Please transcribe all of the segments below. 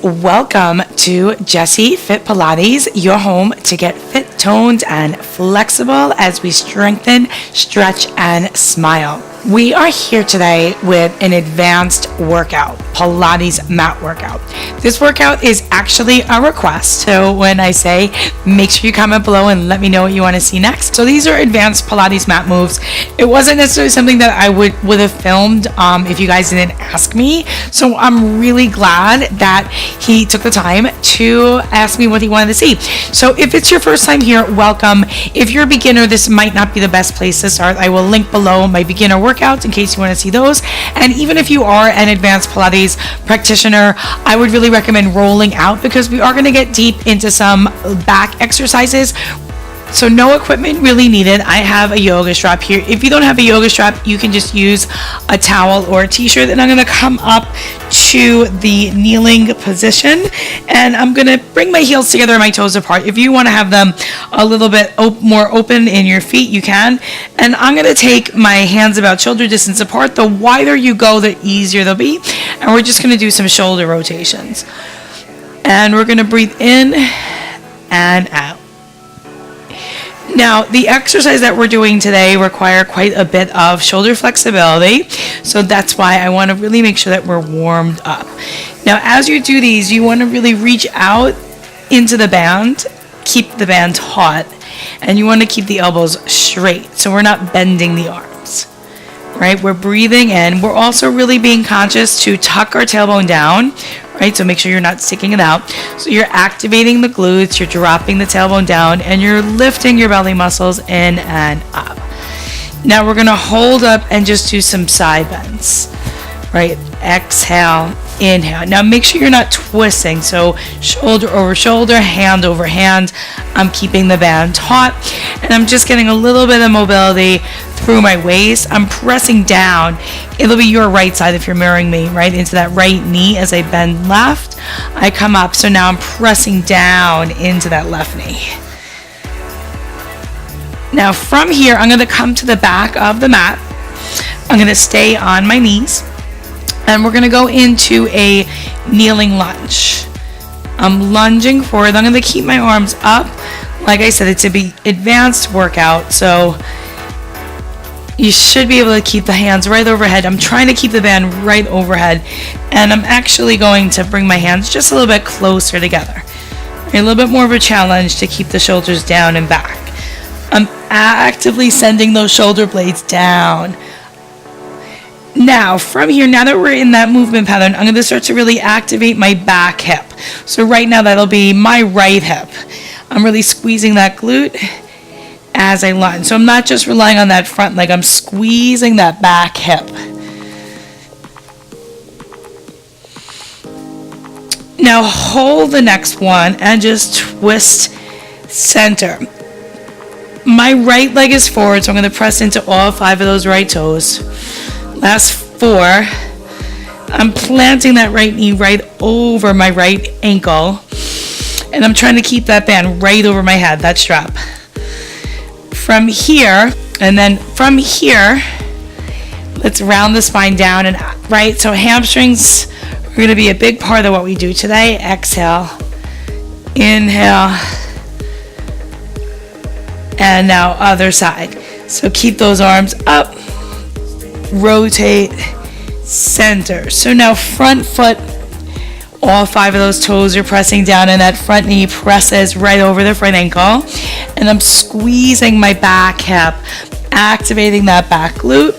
welcome to Jessie Fit Pilates, your home to get fit, toned, and flexible as we strengthen, stretch, and smile. We are here today with an advanced workout, Pilates mat workout. This workout is actually a request, so when I say make sure you comment below and let me know what you want to see next. So these are advanced Pilates mat moves. It wasn't necessarily something that I would have filmed if you guys didn't ask me. So I'm really glad that he took the time to ask me what he wanted to see. So if it's your first time here, welcome. If you're a beginner, this might not be the best place to start. I will link below my beginner workouts in case you want to see those. And even if you are an advanced Pilates practitioner, I would really recommend rolling out because we are going to get deep into some back exercises. So no equipment really needed. I have a yoga strap here. If you don't have a yoga strap, you can just use a towel or a t-shirt. And I'm going to come up to the kneeling position and I'm going to bring my heels together and my toes apart. If you want to have them a little bit more open in your feet, you can. And I'm going to take my hands about shoulder distance apart. The wider you go, the easier they'll be. And we're just going to do some shoulder rotations. And we're going to breathe in and out. Now, the exercise that we're doing today require quite a bit of shoulder flexibility, so that's why I want to really make sure that we're warmed up. Now, as you do these, you want to really reach out into the band, keep the band taut, and you want to keep the elbows straight, so we're not bending the arms, right? We're breathing in. We're also really being conscious to tuck our tailbone down, right? So make sure you're not sticking it out. So you're activating the glutes, you're dropping the tailbone down, and you're lifting your belly muscles in and up. Now we're going to hold up and just do some side bends, right? Exhale, inhale. Now make sure you're not twisting. So shoulder over shoulder, hand over hand. I'm keeping the band taut, and I'm just getting a little bit of mobility through my waist. I'm pressing down. It'll be your right side if you're mirroring me, right? Into that right knee as I bend left. I come up. So now I'm pressing down into that left knee. Now from here, I'm going to come to the back of the mat. I'm going to stay on my knees. And we're going to go into a kneeling lunge. I'm lunging forward. I'm going to keep my arms up. Like I said, it's a big advanced workout, so you should be able to keep the hands right overhead. I'm trying to keep the band right overhead, and I'm actually going to bring my hands just a little bit closer together. A little bit more of a challenge to keep the shoulders down and back. I'm actively sending those shoulder blades down. Now, from here, now that we're in that movement pattern, I'm going to start to really activate my back hip. So right now, that'll be my right hip. I'm really squeezing that glute as I lunge. So I'm not just relying on that front leg, I'm squeezing that back hip. Now hold the next one and just twist center. My right leg is forward, so I'm going to press into all 5 of those right toes. Last 4. I'm planting that right knee right over my right ankle. And I'm trying to keep that band right over my head, that strap. From here, and then from here, let's round the spine down and up, right? So hamstrings are going to be a big part of what we do today. Exhale, inhale, and now other side. So keep those arms up, rotate, center. So now front foot, all 5 of those toes are pressing down, and that front knee presses right over the front ankle. And I'm squeezing my back hip, activating that back glute.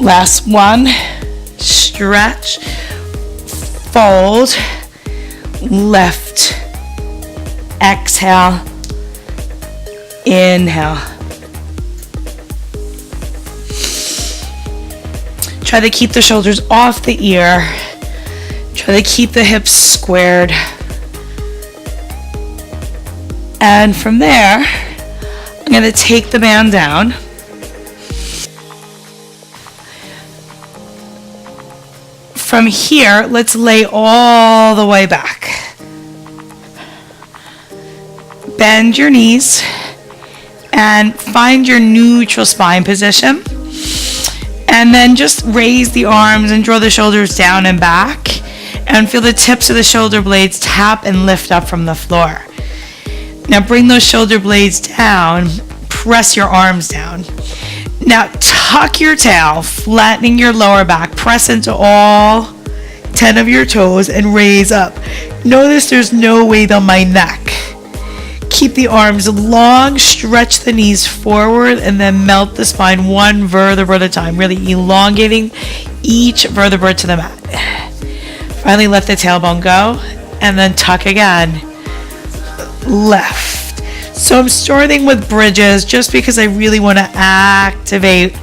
Last one, stretch, fold, lift, exhale, inhale. Try to keep the shoulders off the ear. Try to keep the hips squared. And from there, I'm going to take the band down. From here, let's lay all the way back. Bend your knees and find your neutral spine position. And then just raise the arms and draw the shoulders down and back. and feel the tips of the shoulder blades tap and lift up from the floor. Now bring those shoulder blades down, press your arms down. Now tuck your tail, flattening your lower back, press into all 10 of your toes and raise up. Notice there's no weight on my neck. Keep the arms long, stretch the knees forward, and then melt the spine one vertebra at a time, really elongating each vertebra to the mat. Finally, let the tailbone go, and then tuck again. Lift. So I'm starting with bridges just because I really want to activate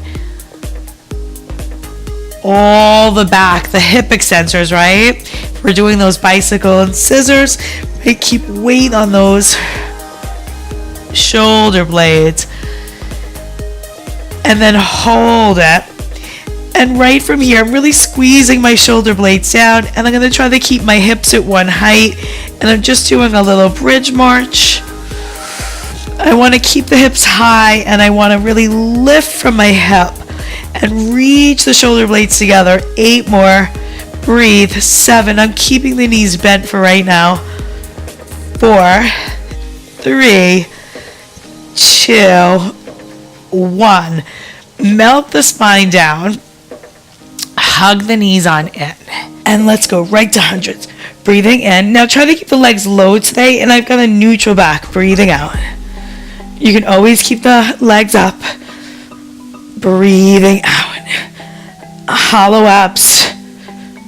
all the back, the hip extensors, right? We're doing those bicycle and scissors. I keep weight on those shoulder blades. And then hold it. And right from here, I'm really squeezing my shoulder blades down, and I'm going to try to keep my hips at one height. And I'm just doing a little bridge march. I want to keep the hips high, and I want to really lift from my hip and reach the shoulder blades together. 8 more. Breathe. 7. I'm keeping the knees bent for right now. 4, 3, 2, 1. Melt the spine down. Hug the knees on in. And let's go right to hundreds. Breathing in. Now try to keep the legs low today, and I've got a neutral back. Breathing out. You can always keep the legs up. Breathing out. Hollow abs.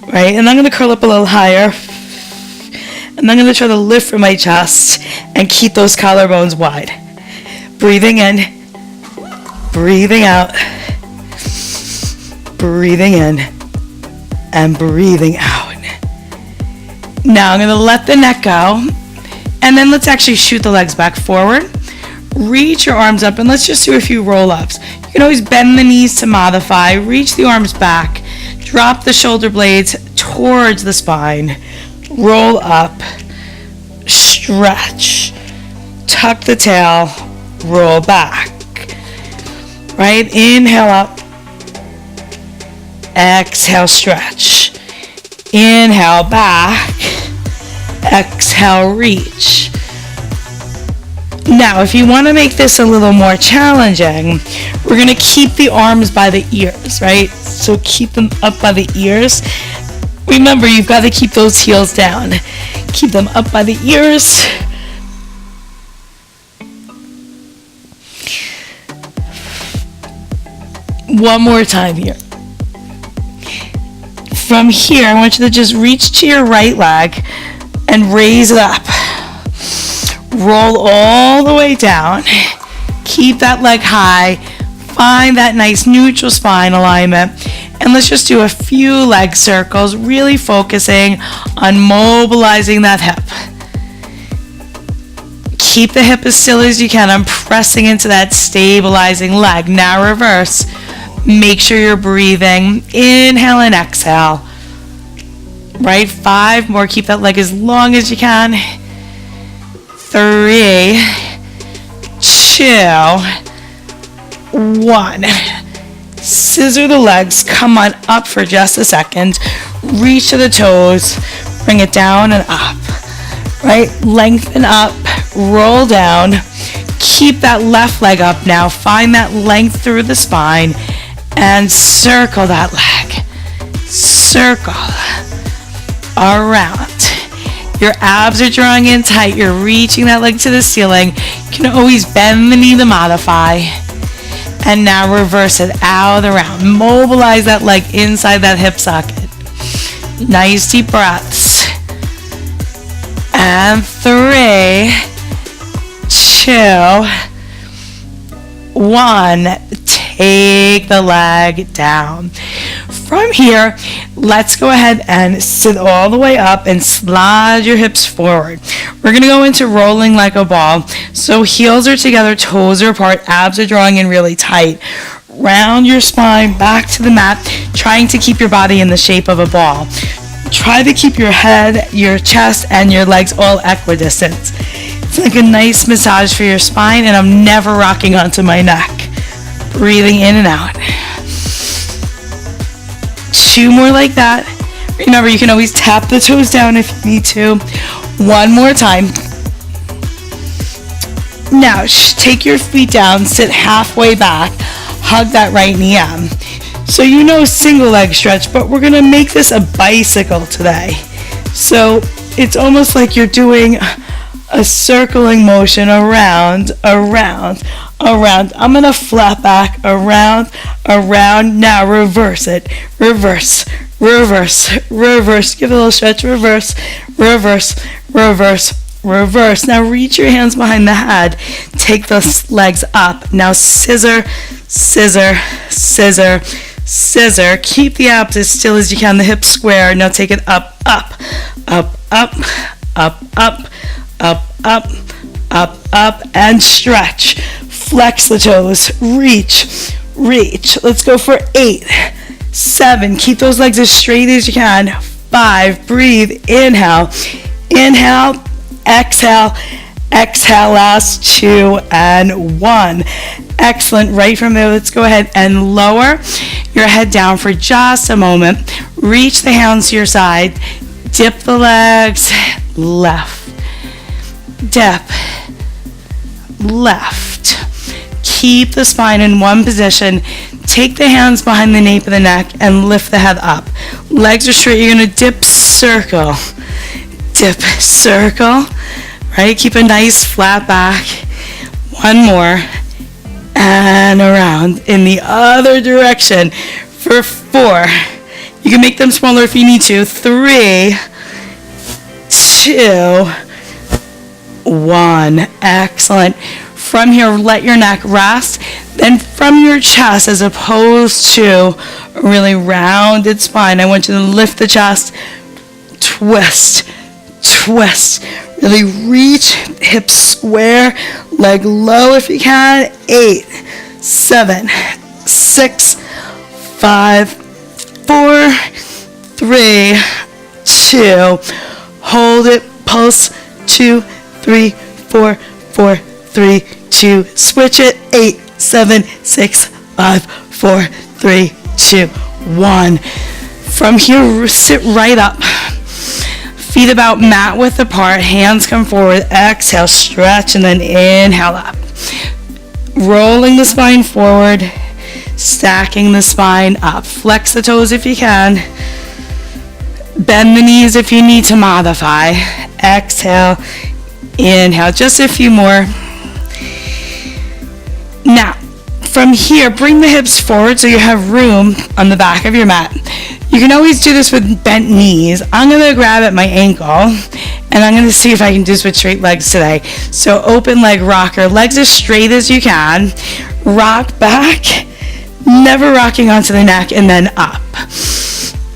Right? And I'm going to curl up a little higher. And I'm going to try to lift from my chest and keep those collarbones wide. Breathing in. Breathing out. Breathing in. And breathing out. Now I'm going to let the neck go. And then let's actually shoot the legs back forward. Reach your arms up, and let's just do a few roll-ups. You can always bend the knees to modify. Reach the arms back. Drop the shoulder blades towards the spine. Roll up. Stretch. Tuck the tail. Roll back. Right? Inhale up. Exhale, stretch. Inhale, back. Exhale, reach. Now, if you want to make this a little more challenging, we're going to keep the arms by the ears, right? So keep them up by the ears. Remember, you've got to keep those heels down. Keep them up by the ears. One more time here. From here, I want you to just reach to your right leg and raise it up. Roll all the way down. Keep that leg high. Find that nice neutral spine alignment. And let's just do a few leg circles, really focusing on mobilizing that hip. Keep the hip as still as you can. I'm pressing into that stabilizing leg. Now reverse. Make sure you're breathing. Inhale and exhale. Right? 5 more. Keep that leg as long as you can. 3, 2, 1. Scissor the legs. Come on up for just a second. Reach to the toes. Bring it down and up. Right? Lengthen up. Roll down. Keep that left leg up now. Find that length through the spine. And circle that leg. Circle. Around. Your abs are drawing in tight. You're reaching that leg to the ceiling. You can always bend the knee to modify. And now reverse it out around. Mobilize that leg inside that hip socket. Nice deep breaths. And 3, 2, 1. Take the leg down. From here, let's go ahead and sit all the way up and slide your hips forward. We're going to go into rolling like a ball. So heels are together, toes are apart, abs are drawing in really tight. Round your spine back to the mat, trying to keep your body in the shape of a ball. Try to keep your head, your chest, and your legs all equidistant. It's like a nice massage for your spine, and I'm never rocking onto my neck. Breathing in and out. 2 more like that. Remember, you can always tap the toes down if you need to. One more time. Now, take your feet down, sit halfway back, hug that right knee in. So you know single leg stretch, but we're gonna make this a bicycle today. So it's almost like you're doing a circling motion around, around, around. I'm gonna flat back, around, around. Now reverse it, reverse, reverse, reverse. Give it a little stretch, reverse, reverse, reverse, reverse. Now reach your hands behind the head. Take those legs up. Now scissor, scissor, scissor, scissor. Keep the abs as still as you can. The hips square. Now take it up, up, up, up, up, up, up, up, up, up, and stretch. Flex the toes. Reach, reach. Let's go for 8, 7. Keep those legs as straight as you can. 5. Breathe. Inhale, inhale. Exhale, exhale, last 2 and 1. Excellent. Right from there, let's go ahead and lower your head down for just a moment. Reach the hands to your side. Dip the legs. Left. Dip. Left. Keep the spine in one position. Take the hands behind the nape of the neck and lift the head up. Legs are straight. You're going to dip, circle. Dip, circle, right? Keep a nice flat back. One more, and around in the other direction for 4. You can make them smaller if you need to. 3, 2, 1. Excellent. From here, let your neck rest. Then from your chest, as opposed to a really rounded spine, I want you to lift the chest, twist, twist. Really reach, hips square, leg low if you can. 8, 7, 6, 5, 4, 3, 2. Hold it. Pulse. 2, 3, 4, 4, 3, 2. Switch it. 8, 7, 6, 5, 4, 3, 2, 1. From here, sit right up. Feet about mat width apart, hands come forward, exhale, stretch, and then inhale up. Rolling the spine forward, stacking the spine up. Flex the toes if you can. Bend the knees if you need to modify. Exhale, inhale, just a few more. Now, from here, bring the hips forward so you have room on the back of your mat. You can always do this with bent knees. I'm going to grab at my ankle, and I'm going to see if I can do this with straight legs today. So open leg rocker, legs as straight as you can. Rock back, never rocking onto the neck, and then up.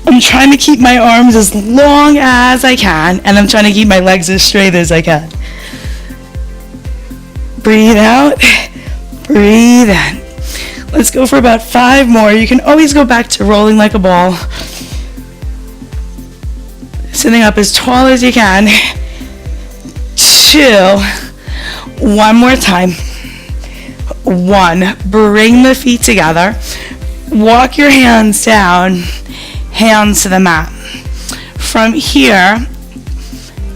I'm trying to keep my arms as long as I can, and I'm trying to keep my legs as straight as I can. Breathe out, breathe in. Let's go for about 5 more. You can always go back to rolling like a ball. Sitting up as tall as you can. 2. One more time. 1. Bring the feet together. Walk your hands down. Hands to the mat. From here,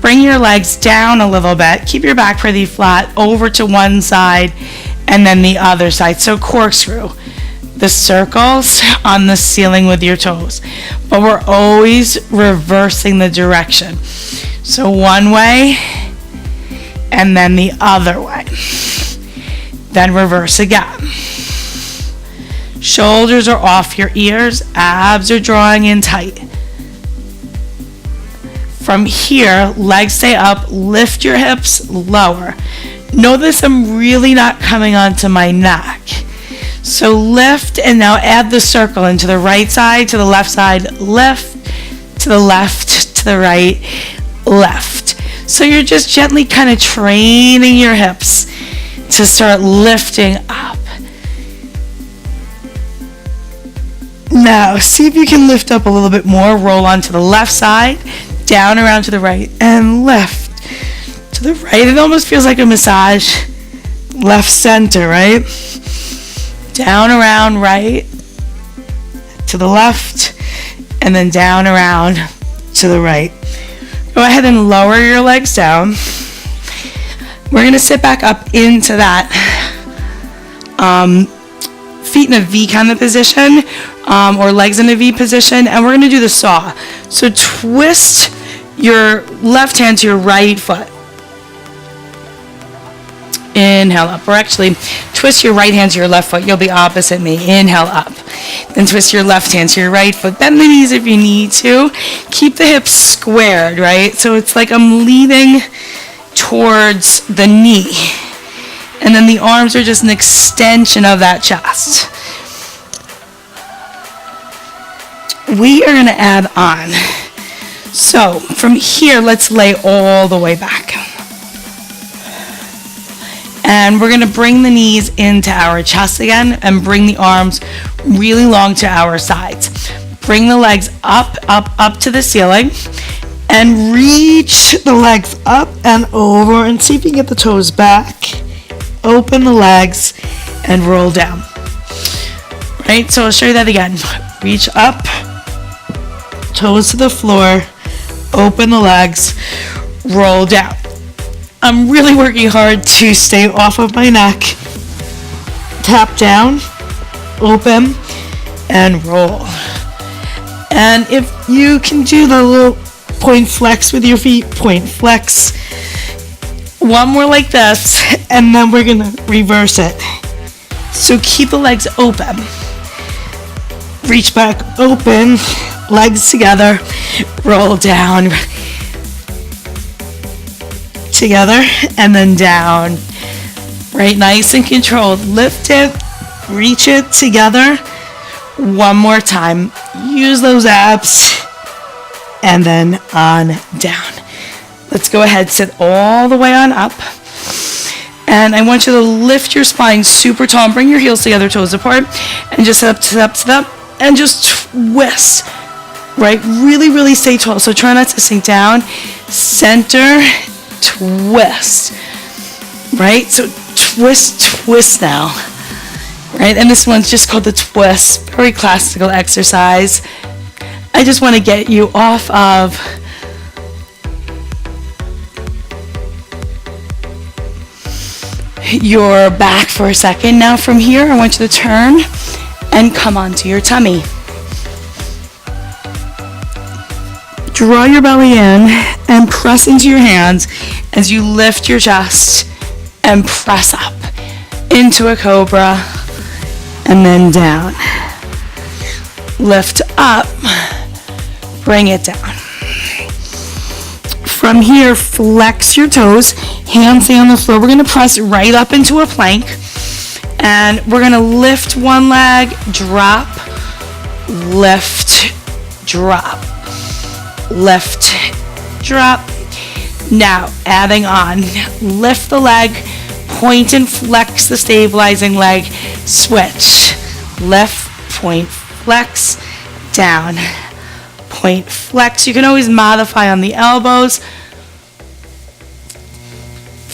bring your legs down a little bit. Keep your back pretty flat. Over to one side and then the other side. So corkscrew. The circles on the ceiling with your toes. But we're always reversing the direction. So one way and then the other way. Then reverse again. Shoulders are off your ears. Abs are drawing in tight. From here, legs stay up. Lift your hips lower. Notice I'm really not coming onto my neck. So lift and now add the circle into the right side, to the left side, lift, to the left, to the right, left. So you're just gently kind of training your hips to start lifting up. Now, see if you can lift up a little bit more. Roll onto the left side, down around to the right, and left to the right. It almost feels like a massage. Left center, right? Down around right, to the left, and then down, around to the right. Go ahead and lower your legs down. We're going to sit back up into that feet in a V kind of position, or legs in a V position, and we're going to do the saw. So twist your left hand to your right foot. Inhale up, or actually twist your right hand to your left foot. You'll be opposite me. Inhale up. Then twist your left hand to your right foot. Bend the knees if you need to. Keep the hips squared, right? So it's like I'm leaning towards the knee. And then the arms are just an extension of that chest. We are going to add on. So from here, let's lay all the way back. And we're going to bring the knees into our chest again and bring the arms really long to our sides. Bring the legs up, up, up to the ceiling and reach the legs up and over and see if you can get the toes back. Open the legs and roll down. Right, so I'll show you that again. Reach up, toes to the floor, open the legs, roll down. I'm really working hard to stay off of my neck. Tap down, open, and roll. And if you can do the little point flex with your feet, point flex. One more like this, and then we're gonna reverse it. So keep the legs open. Reach back, open, legs together, roll down. Together and then down. Right, nice and controlled. Lift it, reach it together. One more time. Use those abs and then on down. Let's go ahead, sit all the way on up. And I want you to lift your spine super tall and bring your heels together, toes apart, and just sit up, sit up, sit up, and just twist. Right, really, really stay tall. So try not to sink down. Center, twist, right? So twist now, right? And this one's just called the twist. Very classical exercise. I just want to get you off of your back for a second. Now from here, I want you to turn and come onto your tummy. Draw your belly in and press into your hands as you lift your chest and press up into a cobra and then down. Lift up, bring it down. From here, flex your toes, hands stay on the floor. We're going to press right up into a plank, and we're going to lift one leg, drop, lift, drop. Lift, drop. Now adding on, lift the leg, point and flex the stabilizing leg, switch, lift, point, flex, down, point, flex. You can always modify on the elbows.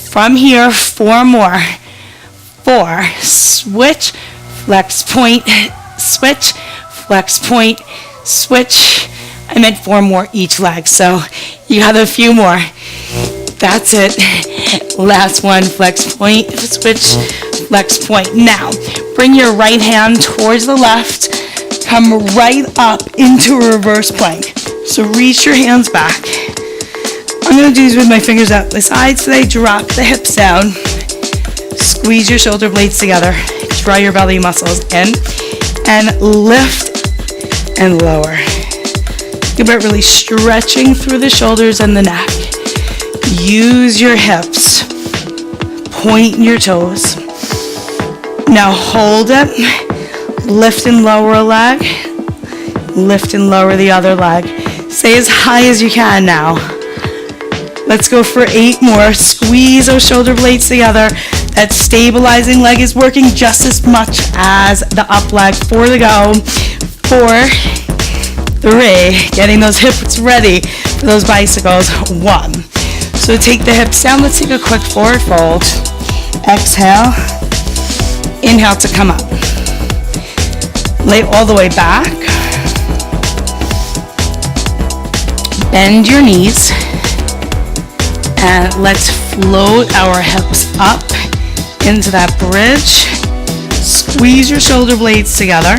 From here, 4 more. 4, switch, flex, point, switch, flex, point, switch. I meant 4 more each leg, so you have a few more. That's it. Last one, flex point, switch, flex point. Now, bring your right hand towards the left. Come right up into a reverse plank. So reach your hands back. I'm going to do these with my fingers out the sides today. Drop the hips down. Squeeze your shoulder blades together. Draw your belly muscles in. And lift and lower. Think about really stretching through the shoulders and the neck. Use your hips. Point your toes. Now hold it. Lift and lower a leg. Lift and lower the other leg. Stay as high as you can now. Let's go for 8 more. Squeeze those shoulder blades together. That stabilizing leg is working just as much as the up leg. 4 to go. 4. 3, getting those hips ready for those bicycles. 1. So take the hips down. Let's take a quick forward fold. Exhale. Inhale to come up. Lay all the way back. Bend your knees. And let's float our hips up into that bridge. Squeeze your shoulder blades together.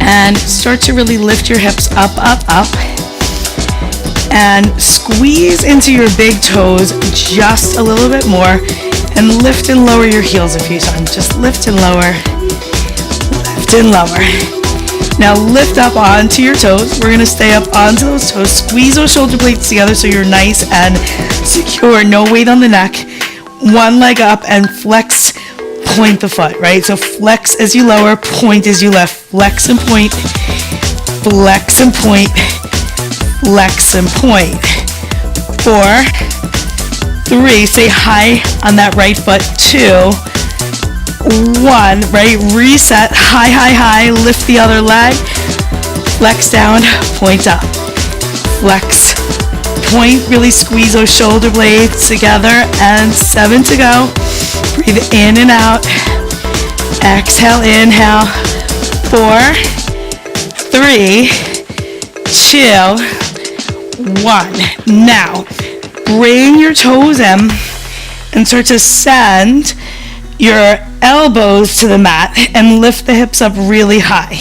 And start to really lift your hips up, up, up. And squeeze into your big toes just a little bit more. And lift and lower your heels a few times. Just lift and lower. Lift and lower. Now lift up onto your toes. We're going to stay up onto those toes. Squeeze those shoulder blades together so you're nice and secure. No weight on the neck. One leg up and flex, point the foot, right? So flex as you lower, point as you lift. Flex and point, flex and point, flex and point. 4, 3, stay high on that right foot. 2, 1, right? Reset, high, high, high. Lift the other leg. Flex down, point up. Flex, point, really squeeze those shoulder blades together. And 7 to go. Breathe in and out. Exhale, inhale. 4, 3, 2, 1. Now, bring your toes in and start to send your elbows to the mat and lift the hips up really high.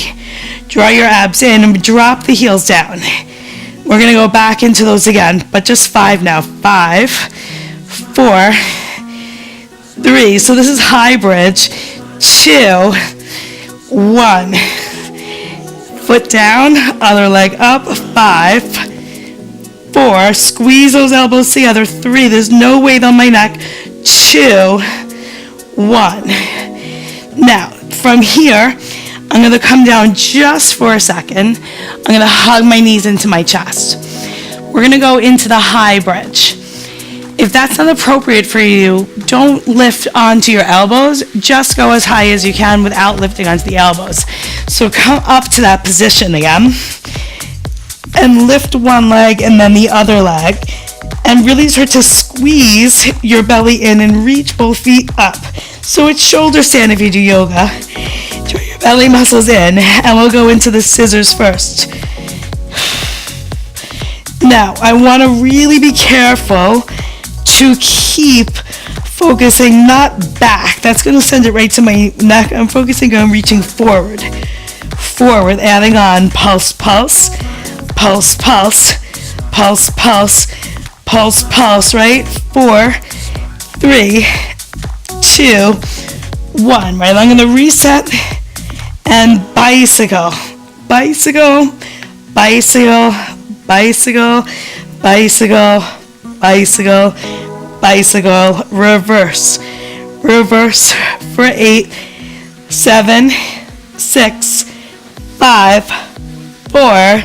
Draw your abs in and drop the heels down. We're going to go back into those again, but just 5 now. 5, 4, 3. So this is high bridge. 2, 1. Foot down, other leg up. 5, 4. Squeeze those elbows together. 3. There's no weight on my neck. 2, 1. Now, from here, I'm going to come down just for a second. I'm going to hug my knees into my chest. We're going to go into the high bridge. If that's not appropriate for you, don't lift onto your elbows. Just go as high as you can without lifting onto the elbows. So come up to that position again. And lift one leg and then the other leg. And really start to squeeze your belly in and reach both feet up. So it's shoulder stand if you do yoga. Draw your belly muscles in, and we'll go into the scissors first. Now, I want to really be careful to keep focusing not back. That's going to send it right to my neck. I'm focusing on reaching forward. Forward, adding on pulse, pulse, pulse, pulse, pulse, pulse, pulse, pulse, right? 4, 3, 2, 1, right? I'm going to reset and bicycle, bicycle, bicycle, bicycle, bicycle, bicycle, bicycle, reverse, reverse for 8, 7, 6, 5, 4,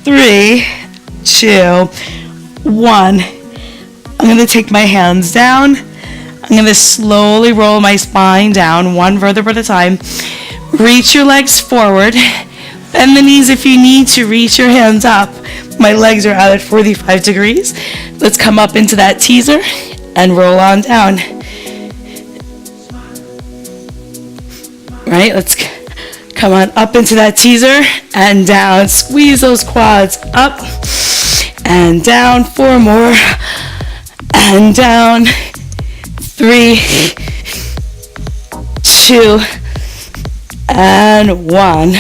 3, 2, 1. I'm going to take my hands down. I'm going to slowly roll my spine down, one vertebra at a time. Reach your legs forward. Bend the knees if you need to. Reach your hands up. My legs are out at 45 degrees. Let's come up into that teaser and roll on down. Right, let's come on up into that teaser and down. Squeeze those quads up and down. 4 more. And down. 3, 2, and 1.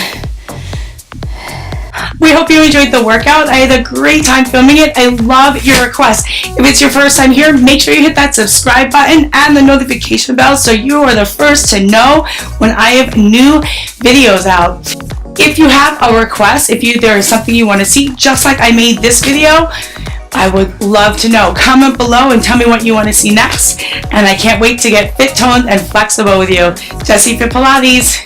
We hope you enjoyed the workout. I had a great time filming it. I love your requests. If it's your first time here, make sure you hit that subscribe button and the notification bell so you are the first to know when I have new videos out. If you have a request, there is something you want to see, just like I made this video, I would love to know. Comment below and tell me what you want to see next. And I can't wait to get fit, toned, and flexible with you. Jessie Fit Pilates.